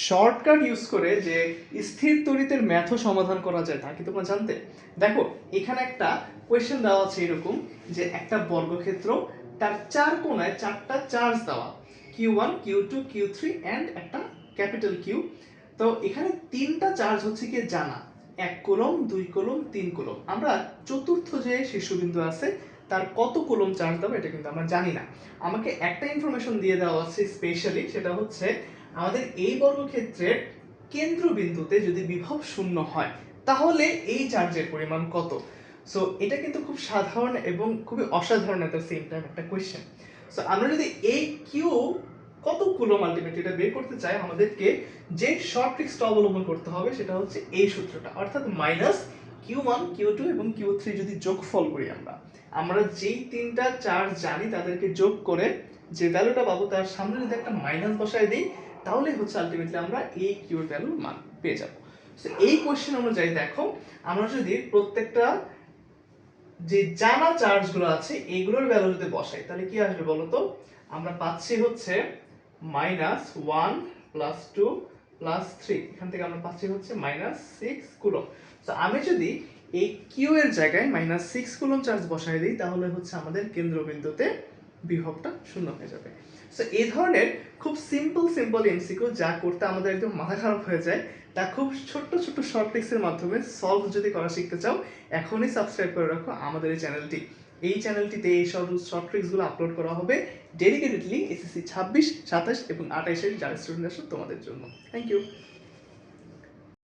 Shortcut use করে যে স্থির তড়িতের ম্যাথও সমাধান করা যায় তা কি তোমরা জানতে? দেখো এখানে একটা কোয়েশ্চেন দেওয়া আছে এরকম যে একটা বর্গক্ষেত্র তার চার কোণায় চারটা চার্জ দেওয়া Q1 Q2 Q3 এন্ড একটা ক্যাপিটাল কিউ। তো এখানে তিনটা চার্জ হচ্ছে কি জানা, 1 কুলম্ব 2 কুলম্ব 3 কুলম্ব। আমরা চতুর্থ যে শীর্ষবিন্দু আছে তার কত কুলম্ব চার্জ দেবো এটা কিন্তু আমরা জানি না। আমাকে একটা ইনফরমেশন দিয়ে দেওয়া আছে স্পেশালি, সেটা হচ্ছে আমাদের এই বর্গক্ষেত্রের কেন্দ্রবিন্দুতে যদি বিভব শূন্য হয় তাহলে এই চার্জের পরিমাণ কত। সো এটা কিন্তু খুব সাধারণ এবং খুবই অসাধারণ এট দ্য সেম টাইম একটা কোয়েশ্চেন। সো আমরা যদি এই কিউ কত কুলম্ব আলটিমেটলি এটা বের করতে চাই, আমাদেরকে যে শর্ট ট্রিক্সটা অবলম্বন করতে হবে সেটা হচ্ছে এই সূত্রটা, অর্থাৎ মাইনাস Q1 Q2 এবং Q3 যদি যোগফল করি আমরা যেই তিনটা চার্জ জানি তাদেরকে যোগ করে যে ভ্যালুটা পাবো তার সামনে যদি একটা মাইনাস বসায় দিই তাহলে হচ্ছে আলটিমেটলি আমরা এই কিউর ভ্যালুর মান পেয়ে যাব। সো এই কোশ্চেন অনুযায়ী দেখো আমরা যদি প্রত্যেকটা যে জানা চার্জগুলো আছে এগুলোর ভ্যালু যদি বসাই তাহলে কি আসবে বলো তো? আমরা পাচ্ছি হচ্ছে -1 + 2 + 3, এখান থেকে আমরা পাচ্ছি হচ্ছে -6 কুলম্ব। তো আমি যদি এই কিউ এর জায়গায় -6 কুলম্ব চার্জ বসাই দিই তাহলে হচ্ছে আমাদের কেন্দ্রবিন্দুতে বিভবটা শূন্য হয়ে যাবে। সো এই ধরনের খুব সিম্পল এমসিকিউ যা করতে আমাদের একদম মাথা খারাপ হয়ে যায় তা খুব ছোট্ট ছোট্ট শর্ট ট্রিক্সের মাধ্যমে সলভ যদি করা শিখতে চাও এখনই সাবস্ক্রাইব করে রাখো আমাদের এই চ্যানেলটি। এই চ্যানেলটিতে এই শর্ট ট্রিক্সগুলো আপলোড করা হবে ডেডিকেটেডলি এসএসসি 26, 27 এবং 28 এর যারা স্টুডেন্ট আসো তোমাদের জন্য। Thank you.